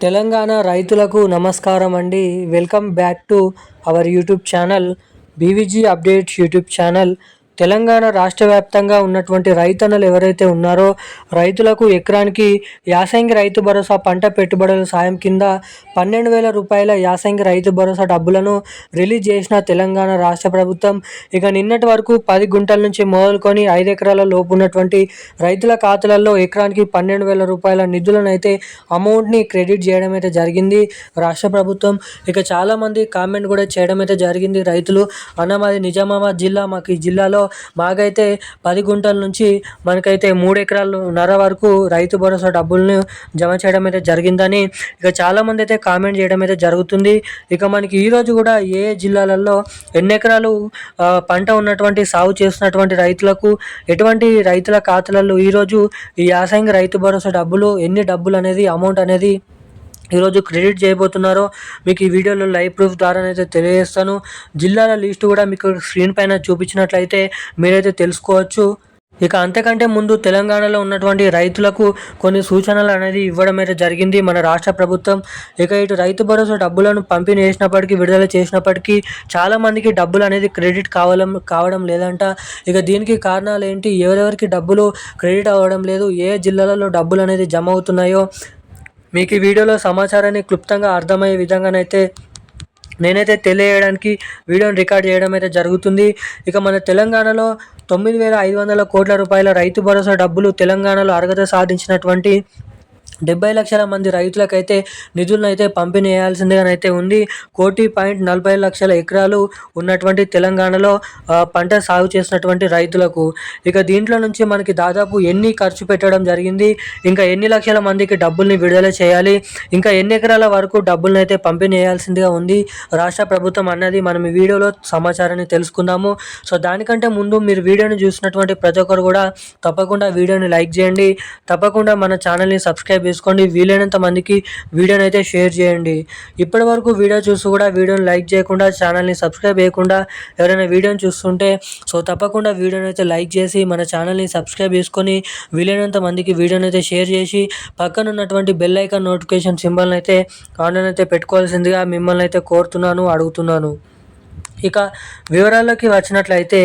తెలంగాణ రైతులకు నమస్కారం అండి. Welcome back to our YouTube channel BVG updates YouTube channel. Telangana రాష్ట్ర వ్యాప్తంగా ఉన్నటువంటి రైతన్నలు ఎవరైతే ఉన్నారో రైతులకు ఎకరానికి యాసంగి రైతు భరోసా పంట పెట్టుబడుల సాయం కింద 12,000 రూపాయల యాసంగి రైతు భరోసా డబ్బులను రిలీజ్ చేసిన తెలంగాణ రాష్ట్ర ప్రభుత్వం. ఇక నిన్నటి వరకు 10 గుంటల నుంచి మొదలుకొని 5 ఎకరాల లోపు ఉన్నటువంటి రైతుల ఖాతాలలో ఎకరానికి 12,000 రూపాయల నిధులను అయితే అమౌంట్ని క్రెడిట్ చేయడం అయితే జరిగింది రాష్ట్ర ప్రభుత్వం. ఇక చాలామంది కామెంట్ కూడా చేయడం అయితే జరిగింది రైతులు, అన్న మాది నిజామాబాద్ జిల్లా, మాకు ఈ జిల్లాలో మాకైతే 10 గుంటల నుంచి మనకైతే 3 ఎకరాలన్నర వరకు రైతు భరోసా డబ్బులను జమ చేయడం అయితే జరిగిందని ఇక చాలామంది అయితే కామెంట్ చేయడం అయితే జరుగుతుంది. ఇక మనకి ఈరోజు కూడా ఏ జిల్లాలలో ఎన్ని ఎకరాలు పంట ఉన్నటువంటి సాగు చేస్తున్నటువంటి రైతులకు ఎటువంటి రైతుల ఖాతాలలో ఈరోజు ఈ యాసంగి రైతు భరోసా డబ్బులు ఎన్ని డబ్బులు అనేది అమౌంట్ అనేది ఈరోజు క్రెడిట్ చేయబోతున్నారో మీకు ఈ వీడియోలో లైవ్ ప్రూఫ్ ద్వారానైతే తెలియజేస్తాను. జిల్లాల లిస్ట్ కూడా మీకు స్క్రీన్ పైన చూపించినట్లయితే మీరైతే తెలుసుకోవచ్చు. ఇక అంతకంటే ముందు తెలంగాణలో ఉన్నటువంటి రైతులకు కొన్ని సూచనలు అనేది ఇవ్వడం అయితే జరిగింది మన రాష్ట్ర ప్రభుత్వం. ఇక ఇటు రైతు భరోసా డబ్బులను పంపిణీ చేసినప్పటికీ, విడుదల చేసినప్పటికీ చాలామందికి డబ్బులు అనేది క్రెడిట్ కావడం లేదంట. ఇక దీనికి కారణాలు ఏంటి, ఎవరెవరికి డబ్బులు క్రెడిట్ అవ్వడం లేదు, ఏ జిల్లాలలో డబ్బులు అనేది జమ అవుతున్నాయో మీకు ఈ వీడియోలో సమాచారాన్ని క్లుప్తంగా అర్థమయ్యే విధంగానైతే నేనైతే తెలియజేయడానికి వీడియోని రికార్డ్ చేయడం అయితే జరుగుతుంది. ఇక మన తెలంగాణలో 9,500 కోట్ల రూపాయల రైతు భరోసా డబ్బులు తెలంగాణలో అర్హత సాధించినటువంటి 70 లక్షల మంది రైతులకైతే నిధులను అయితే పంపిణీ చేయాల్సిందిగానైతే ఉంది. 1,40,00,000 ఎకరాలు ఉన్నటువంటి తెలంగాణలో పంట సాగు చేసినటువంటి రైతులకు ఇక దీంట్లో నుంచి మనకి దాదాపు ఎన్ని ఖర్చు పెట్టడం జరిగింది, ఇంకా ఎన్ని లక్షల మందికి డబ్బుల్ని విడుదల చేయాలి, ఇంకా ఎన్ని ఎకరాల వరకు డబ్బులను అయితే పంపిణీ చేయాల్సిందిగా ఉంది రాష్ట్ర ప్రభుత్వం అన్నది మనం ఈ వీడియోలో సమాచారాన్ని తెలుసుకుందాము. సో దానికంటే ముందు మీరు వీడియోని చూసినటువంటి ప్రతి ఒక్కరు కూడా తప్పకుండా వీడియోని లైక్ చేయండి, తప్పకుండా మన ఛానల్ని సబ్స్క్రైబ్ చేసుకోండి, వీలైనంత మందికి వీడియోని అయితే షేర్ చేయండి. ఇప్పటి వరకు వీడియో చూస్తూ కూడా వీడియోని లైక్ చేయకుండా, ఛానల్ని సబ్స్క్రైబ్ చేయకుండా ఎవరైనా వీడియోని చూస్తుంటే సో తప్పకుండా వీడియోని అయితే లైక్ చేసి మన ఛానల్ని సబ్స్క్రైబ్ చేసుకొని వీలైనంత మందికి వీడియోని అయితే షేర్ చేసి పక్కన ఉన్నటువంటి బెల్ ఐకాన్ నోటిఫికేషన్ సింబల్ని అయితే ఆన్ అయితే పెట్టుకోవాల్సిందిగా మిమ్మల్ని అయితే కోరుతున్నాను, అడుగుతున్నాను. ఇక వివరాల్లోకి వచ్చినట్లయితే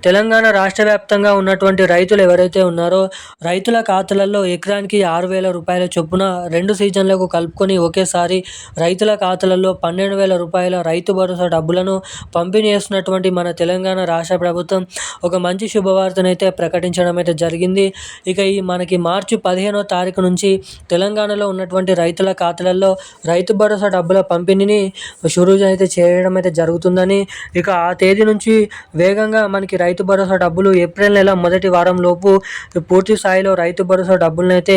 తెలంగాణ రాష్ట్ర వ్యాప్తంగా ఉన్నటువంటి రైతులు ఎవరైతే ఉన్నారో రైతుల ఖాతాలలో ఎకరానికి 6,000 రూపాయల చొప్పున 2 సీజన్లకు కలుపుకొని ఒకేసారి రైతుల ఖాతాలలో 12,000 రూపాయల రైతు భరోసా డబ్బులను పంపిణీ చేస్తున్నటువంటి మన తెలంగాణ రాష్ట్ర ప్రభుత్వం ఒక మంచి శుభవార్తనైతే ప్రకటించడం అయితే జరిగింది. ఇక ఈ మనకి మార్చి 15వ తారీఖు నుంచి తెలంగాణలో ఉన్నటువంటి రైతుల ఖాతాలలో రైతు భరోసా డబ్బుల పంపిణీని షురూ అయితే చేయడం అయితే జరుగుతుందని, ఇక ఆ తేదీ నుంచి వేగంగా మనకి రైతు భరోసా డబ్బులు ఏప్రిల్ నెల మొదటి వారం లోపు పూర్తి స్థాయిలో రైతు భరోసా డబ్బులను అయితే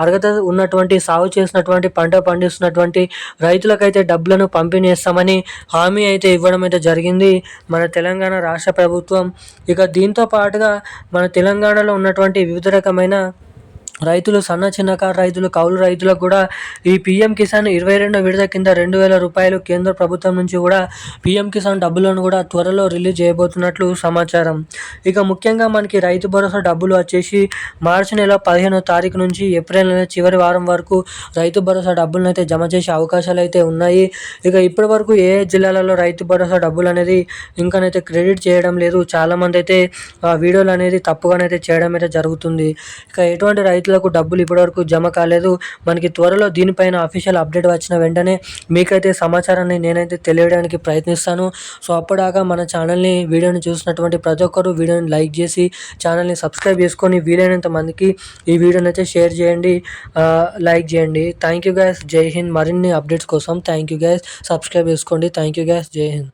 అర్హత ఉన్నటువంటి సాగు చేసినటువంటి పంట పండిస్తున్నటువంటి రైతులకైతే డబ్బులను పంపిణీ చేస్తామని హామీ అయితే ఇవ్వడం అయితే జరిగింది మన తెలంగాణ రాష్ట్ర ప్రభుత్వం. ఇక దీంతో పాటుగా మన తెలంగాణలో ఉన్నటువంటి వివిధ రకమైన రైతులు, సన్న చిన్నకారు రైతులు, కౌలు రైతులకు కూడా ఈ పీఎం కిసాన్ 22వ విడత కింద 2,000 రూపాయలు కేంద్ర ప్రభుత్వం నుంచి కూడా పీఎం కిసాన్ డబ్బులను కూడా త్వరలో రిలీజ్ చేయబోతున్నట్లు సమాచారం. ఇక ముఖ్యంగా మనకి రైతు భరోసా డబ్బులు వచ్చేసి మార్చి నెల 15వ తారీఖు నుంచి ఏప్రిల్ నెల చివరి వారం వరకు రైతు భరోసా డబ్బులను అయితే జమ చేసే అవకాశాలు అయితే ఉన్నాయి. ఇక ఇప్పటి వరకు ఏ జిల్లాలలో రైతు భరోసా డబ్బులు అనేది ఇంకానైతే క్రెడిట్ చేయడం లేదు, చాలామంది అయితే వీడియోలు అనేది తప్పుగానైతే చేయడం అయితే జరుగుతుంది. ఇక ఎటువంటి రైతులకు డబ్బులు ఇప్పటివరకు జమ కాలేదు, మనకి త్వరలో దీనిపైన అఫీషియల్ అప్డేట్ వచ్చిన వెంటనే మీకైతే సమాచారాన్ని నేనైతే తెలియడానికి ప్రయత్నిస్తాను. సో అప్పటిదాకా మన ఛానల్ని వీడియోని చూసినటువంటి ప్రతి ఒక్కరు వీడియోని లైక్ చేసి ఛానల్ని సబ్స్క్రైబ్ చేసుకొని వీలైనంత మందికి ఈ వీడియోని అయితే షేర్ చేయండి, లైక్ చేయండి. థ్యాంక్ యూ గైస్, జై హింద్. మరిన్ని అప్డేట్స్ కోసం థ్యాంక్ యూ గైస్, సబ్స్క్రైబ్ చేసుకోండి. థ్యాంక్ యూ గైస్, జై హింద్.